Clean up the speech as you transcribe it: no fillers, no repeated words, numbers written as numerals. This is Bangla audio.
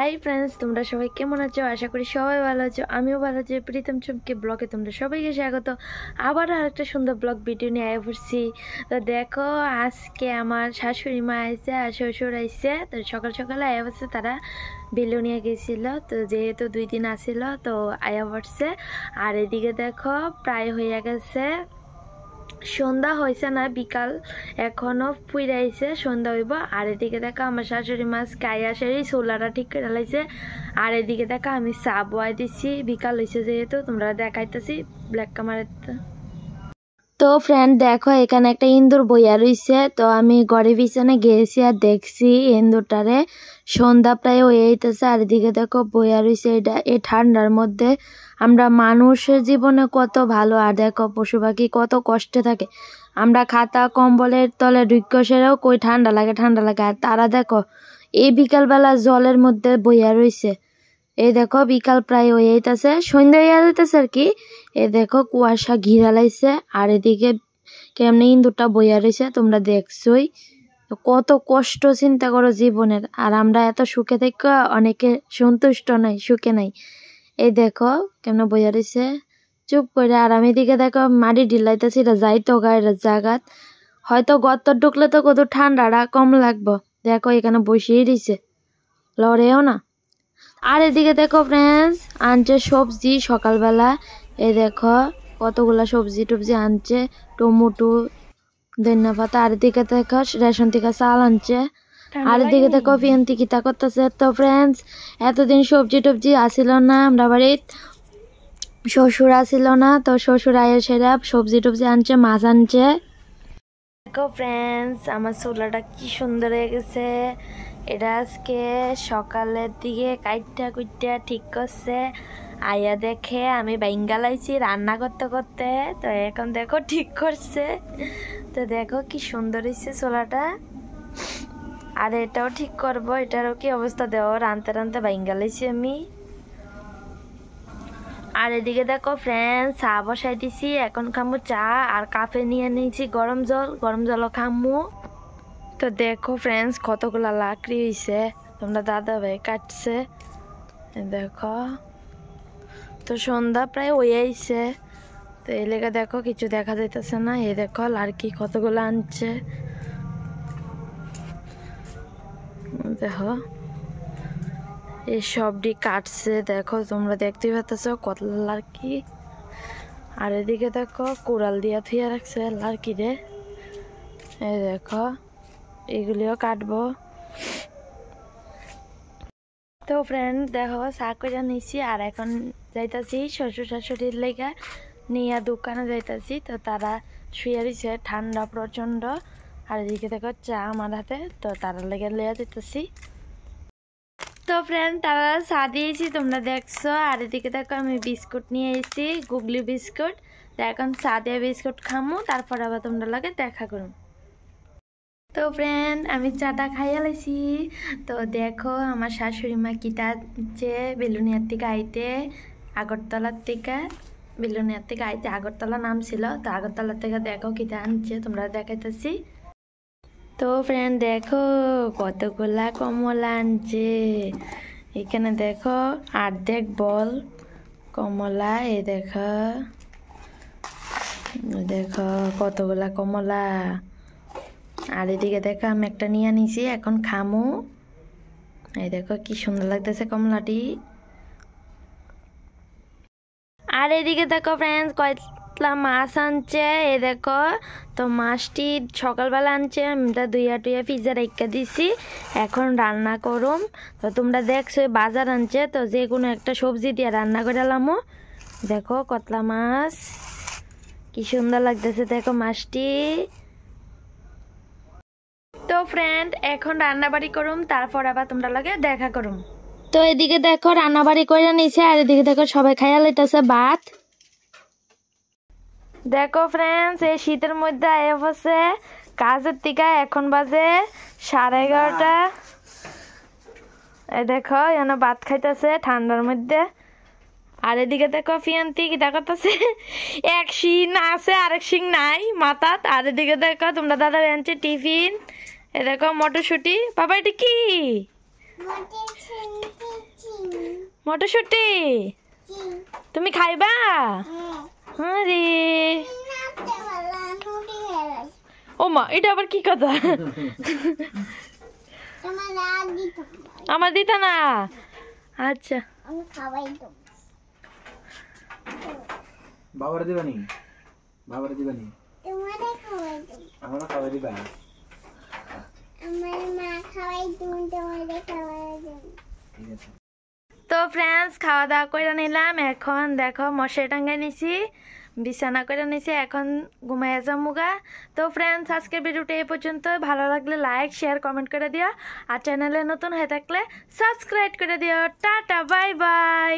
হাই ফ্রেন্ডস, তোমরা সবাই কেমন আছো? আশা করি সবাই ভালো আছো। আমিও ভালো আছি। প্রীতম চুমকি ব্লগে তোমরা সবাইকে স্বাগত। আবার আরেকটা সুন্দর ব্লগ ভিডিও নিয়ে আয়া পড়ছি। তো দেখো, আজকে আমার শাশুড়ি মা আইছে আর শ্বশুর আইছে। তো সকাল সকালে আয়া পড়ছে, তারা বিলুনিয়া গেছিল। তো যেহেতু 2 দিন আসিল তো আয়া পড়ছে। আর এদিকে দেখো প্রায় হয়ে গেছে সন্ধ্যা, হয়েছে না বিকাল, এখনো পুইরাইছে, সন্ধ্যা হইব। আর এদিকে দেখো আমার শাশুড়ি মাছ কাইয়া সেরি সোলাটা ঠিক করে লাইছে। আর এদিকে দেখো আমি চা বয়াই দিচ্ছি, বিকাল হয়েছে যেহেতু তোমরা দেখাইতেছি ব্ল্যাক কামারের। তো ফ্রেন্ড দেখো, এখানে একটা ইন্দুর বইয়া রইছে। তো আমি ঘরে পিছনে গেছি আর দেখছি ইন্দুরটারে সন্ধ্যা প্রায় হয়ে যেতেছে। আর এদিকে দেখো বইয়া রইছে। এটা এই ঠান্ডার মধ্যে আমরা মানুষের জীবনে কত ভালো, আর দেখো পশু পাখি কত কষ্টে থাকে। আমরা খাতা কম্বলের তলে ঢুকে সেরেও কই ঠান্ডা লাগে আর তারা দেখো এই বিকালবেলা জলের মধ্যে বইয়া রইছে। এই দেখো বিকাল প্রায় হয়ে যাইতেছে, সন্ধ্যা হয়ে যাইতেছে আর কি। এই দেখো কুয়াশা ঘিরা লাইছে। আর এদিকে কেমনি ইন্দুরটা বইয়া রয়েছে তোমরা দেখছোই। কত কষ্ট চিন্তা করো জীবনের। আর আমরা এত সুখে থেকে অনেকে সন্তুষ্ট নাই, সুখে নাই। এই দেখো কেমন বইয়া রয়েছে চুপ করে। আর আমি এদিকে দেখো মাটি ঢিলাইতেছি, এটা যাইতো গায়ের জাগাত, হয়তো গর্ত ঢুকলে তো কত ঠান্ডাটা কম লাগবো। দেখো এখানে বসিয়ে দিছে, লড়েও না। আর এদিকে দেখো ফ্রেন্ডস আনছে সবজি সকালবেলা। এই দেখো কতগুলা সবজি টবজি আনছে, টমেটো, ধনিয়া পাতা। আর এদিকে দেখো রেশন থেকে চাল আনছে। আর এদিকে দেখো পিয়ন্তি কিতা করতেছে। তো ফ্রেন্ডস এতদিন সবজি টবজি আসিল না, আমরা বাড়িত শ্বশুর আসিল না, তো শ্বশুর আয়ের সেরা সবজি টবজি আনছে, মাছ আনছে। দেখো ফ্রেন্ডস আমার চুলাটা কি সুন্দর হয়ে গেছে। এটা আজকে সকালের দিকে কাইটটা কুইটটা ঠিক করছে। আয়া দেখে আমি বাইঙ্গা লাইছি রান্না করতে করতে, তো এখন দেখো ঠিক করছে। তো দেখো কি সুন্দর হয়েছে চুলাটা। আর এটাও ঠিক করবো, এটারও কি অবস্থা দেওয়া, রানতে রানতে বাইঙ্গা লাইছি আমি। আর এদিকে দেখো ফ্রেন্ডস চা বসাই দিছি, এখন খামু চা। আর কাপে নিয়ে নিয়েছি গরম জলও খামু। তো দেখো ফ্রেন্ডস কতগুলা লাকড়ি হয়েছে, তোমরা দাদা ভাই কাটছে। দেখো তো সন্ধ্যা প্রায় হয়ে আইছে। তো এই লেগে দেখো কিছু দেখা যাইতেছে না। এই দেখো লাড়কি কতগুলো আনছে, দেখো এই সবটি কাটছে। দেখো তোমরা দেখতেই পাচ্ছ কত লাড়কি। আর এদিকে দেখো কোরাল দিয়া থুইয়া রাখছে লাড়কি রে। এই দেখো এগুলিও কাটবো। তো ফ্রেন্ড দেখো চা করে নিয়েছি। আর এখন যাইতাছি শ্বশুর শাশুড়ির লেগে নিয়ে দোকানে যাইতাছি। তো তারা শুয়ে রয়েছে, ঠান্ডা প্রচণ্ড। আর এদিকে দেখো চা আমার হাতে, তো তারা লেগে লিয়ে যেতেছি। তো ফ্রেন্ড তারা চা দিয়েছি তোমরা দেখছো। আর এদিকে দেখো আমি বিস্কুট নিয়ে এসেছি, গুগলি বিস্কুট। তো এখন চা দিয়ে বিস্কুট খামো, তারপর আবার তোমরা লাগে দেখা করুন। তো ফ্রেন্ড আমি চাটা খাইয়া লাইছি। তো দেখো আমার শাশুড়ি মা কিটা যে বেলুনিয়ার থেকে আইতে, আগরতলার থেকে বেলুনিয়ার থেকে আইতে আগরতলা নাম ছিল। তো আগরতলার থেকে দেখো কিটা আনছে তোমরা দেখাইতেছি। তো ফ্রেন্ড দেখো কতগুলা কমলা আনছে। এখানে দেখো অর্ধেক বল কমলা। এই দেখো দেখো কতগুলা কমলা। আর এদিকে দেখো আমি একটা নিয়ে নিছি, এখন খামু। এই দেখো কি সুন্দর লাগতেছে কমলাটি। আর এদিকে দেখো ফ্রেন্ডস কয়লা মাছ আনছে। এই দেখো তো মাছটি সকালবেলা আনছে, আমরা ধুইয়া টুইয়া ফ্রিজে রেখে দিছি, এখন রান্না করুম। তো তোমরা দেখছো বাজার আনছে, তো যে কোনো একটা সবজি দিয়ে রান্না করে লামো। দেখো কতলা মাছ কি সুন্দর লাগতেছে, দেখো মাছটি। তো ফ্রেন্ড এখন রান্নাবাড়ি করুম, তারপর আবার তোমরা লাগে দেখা করুম। তো এদিকে দেখো রান্নাবাড়ি করে নিছে। আর এদিকে দেখো সবাই খাইয়া লইতেছে ভাত। দেখো ফ্রেন্ডস এই শীতের মধ্যে আয়া বসে কাজের থেকে, এখন বাজে 11:30। এই দেখো এখানে ভাত খাইতেছে ঠান্ডার মধ্যে। আর এদিকে দেখো ফিয়ান্তি কি দেখাতেছে, এক শিং আছে আরেক শিং নাই মাথাত। আর এদিকে দেখো তোমরা দাদা আনছে টিফিন। এ দেখো মটরশুটি। বাবা এটা কি? মটরশুটি তুমি খাইবা আরে ও মা এটা আবার কি কথা আমার দিতা না আচ্ছা বাবার দিবানি বাবার দিবানি আমার খাওয়াই দিবা আমার মা খাওয়াই তুমি তোমাদের খাওয়াই দেব ঠিক আছে তো ফ্রেন্ডস খাওয়া দাওয়া করে নিলাম এখন দেখো মশারি টাঙ্গাই নিছি বিছানা করে নিছি এখন ঘুমাইয়া যামুগা তো ফ্রেন্ডস আজকের ভিডিওটা এই পর্যন্ত ভালো লাগলে লাইক শেয়ার কমেন্ট করে দিও আর চ্যানেলে নতুন হয়ে থাকলে সাবস্ক্রাইব করে দিও টাটা বাই বাই